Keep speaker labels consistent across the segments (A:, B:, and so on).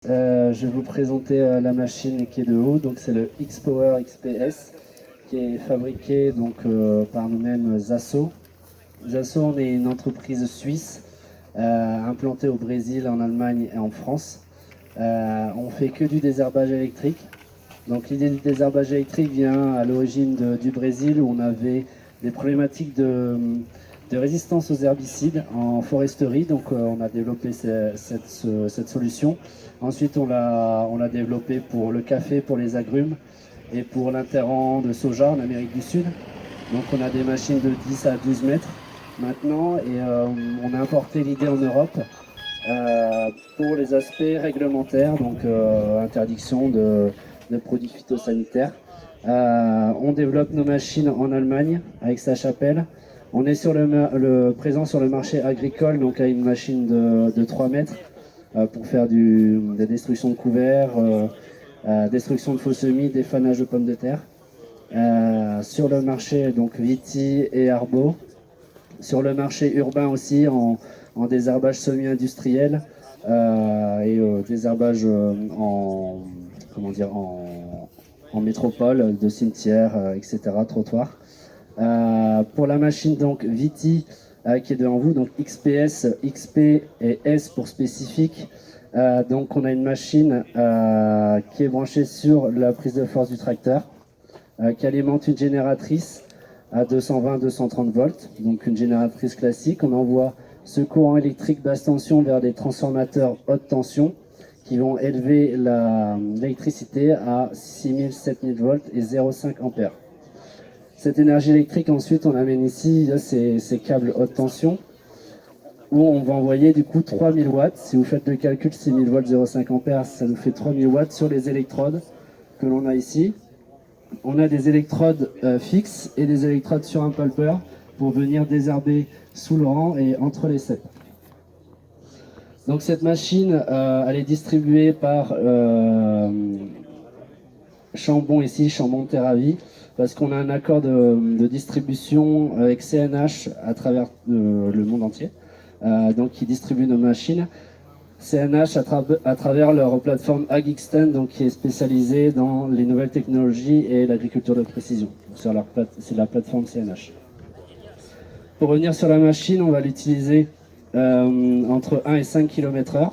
A: Je vais vous présenter la machine qui est de haut, donc c'est le X-Power XPS qui est fabriqué donc, par nous-mêmes Zasso. Zasso, on est une entreprise suisse implantée au Brésil, en Allemagne et en France. On fait que du désherbage électrique. Donc l'idée du désherbage électrique vient à l'origine du Brésil où on avait des problématiques de résistance aux herbicides en foresterie. Donc on a développé cette solution. Ensuite on l'a développé pour le café, pour les agrumes et pour l'interrant de soja en Amérique du Sud. Donc on a des machines de 10 à 12 mètres maintenant et on a importé l'idée en Europe pour les aspects réglementaires, donc interdiction de produits phytosanitaires. On développe nos machines en Allemagne avec sa chapelle. On est présent sur le marché agricole, donc avec une machine de 3 mètres pour faire de la destruction de couverts, destruction de faux semis, défanage de pommes de terre. Sur le marché donc Viti et Arbo. Sur le marché urbain aussi en désherbage semi-industriel et désherbage en métropole, de cimetières, etc., trottoirs. Pour la machine donc Viti qui est devant vous, donc XPS, XP et S pour spécifique. Donc on a une machine qui est branchée sur la prise de force du tracteur, qui alimente une génératrice à 220-230 volts, donc une génératrice classique. On envoie ce courant électrique basse tension vers des transformateurs haute tension qui vont élever l'électricité à 6000-7000 volts et 0,5 ampères. Cette énergie électrique, ensuite, on l'amène ici, ces câbles haute tension, où on va envoyer du coup 3000 watts. Si vous faites le calcul, 6000 volts, 0,5 ampères, ça nous fait 3000 watts sur les électrodes que l'on a ici. On a des électrodes fixes et des électrodes sur un pulper pour venir désherber sous le rang et entre les ceps. Donc cette machine, elle est distribuée par Chambon ici, Chambon Terravie, parce qu'on a un accord de distribution avec CNH à travers le monde entier, donc qui distribue nos machines. CNH à travers leur plateforme AgXtend, donc qui est spécialisée dans les nouvelles technologies et l'agriculture de précision. C'est la plateforme CNH. Pour revenir sur la machine, on va l'utiliser entre 1 et 5 km/h.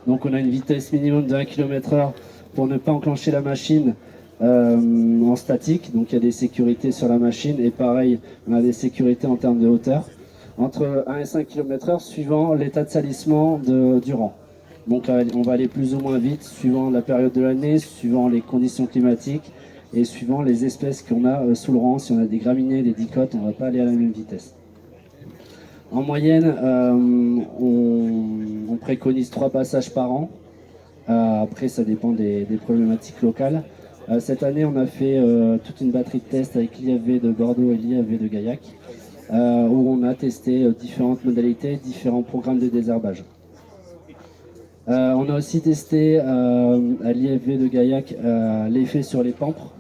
A: Donc on a une vitesse minimum de 1 km/h pour ne pas enclencher la machine en statique. Donc il y a des sécurités sur la machine et pareil, on a des sécurités en termes de hauteur. Entre 1 et 5 km/h suivant l'état de salissement du rang. Donc on va aller plus ou moins vite suivant la période de l'année, suivant les conditions climatiques et suivant les espèces qu'on a sous le rang. Si on a des graminées, des dicotes, on ne va pas aller à la même vitesse. En moyenne, on préconise 3 passages par an. Après, ça dépend des problématiques locales. Cette année, on a fait toute une batterie de tests avec l'IFV de Bordeaux et l'IFV de Gaillac. Où on a testé différentes modalités, différents programmes de désherbage. On a aussi testé à l'IFV de Gaillac l'effet sur les pampres,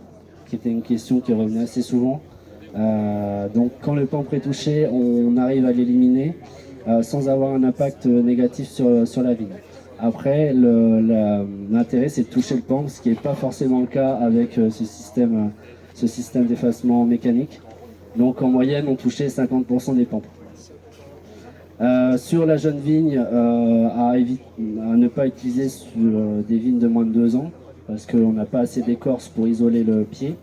A: qui était une question qui revenait assez souvent. Donc quand le pampre est touché, on arrive à l'éliminer sans avoir un impact négatif sur la vigne. Après, l'intérêt c'est de toucher le pampre, ce qui n'est pas forcément le cas avec ce système d'effacement mécanique. Donc en moyenne, on touchait 50% des pampres. Sur la jeune vigne, à ne pas utiliser sur des vignes de moins de 2 ans, parce qu'on n'a pas assez d'écorce pour isoler le pied.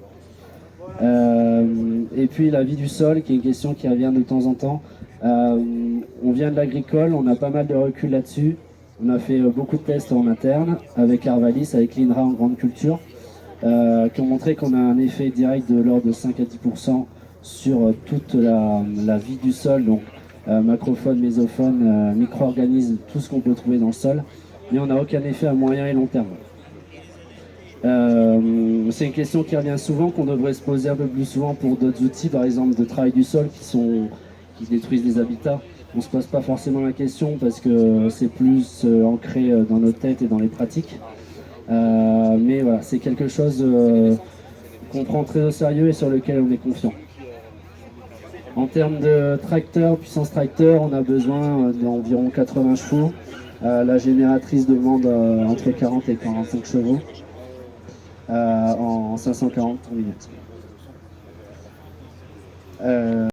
A: Et puis la vie du sol, qui est une question qui revient de temps en temps. On vient de l'agricole, on a pas mal de recul là-dessus. On a fait beaucoup de tests en interne, avec Arvalis, avec l'INRA en grande culture, qui ont montré qu'on a un effet direct de l'ordre de 5 à 10% sur toute la vie du sol, donc macrophones, mésophones, micro-organismes, tout ce qu'on peut trouver dans le sol, mais on n'a aucun effet à moyen et long terme. C'est une question qui revient souvent, qu'on devrait se poser un peu plus souvent pour d'autres outils, par exemple de travail du sol qui détruisent les habitats. On ne se pose pas forcément la question parce que c'est plus ancré dans nos têtes et dans les pratiques. Mais voilà, c'est quelque chose qu'on prend très au sérieux et sur lequel on est confiant. En termes de tracteur, puissance tracteur, on a besoin d'environ 80 chevaux La génératrice demande entre 40 et 45 chevaux en 540 tours minutes.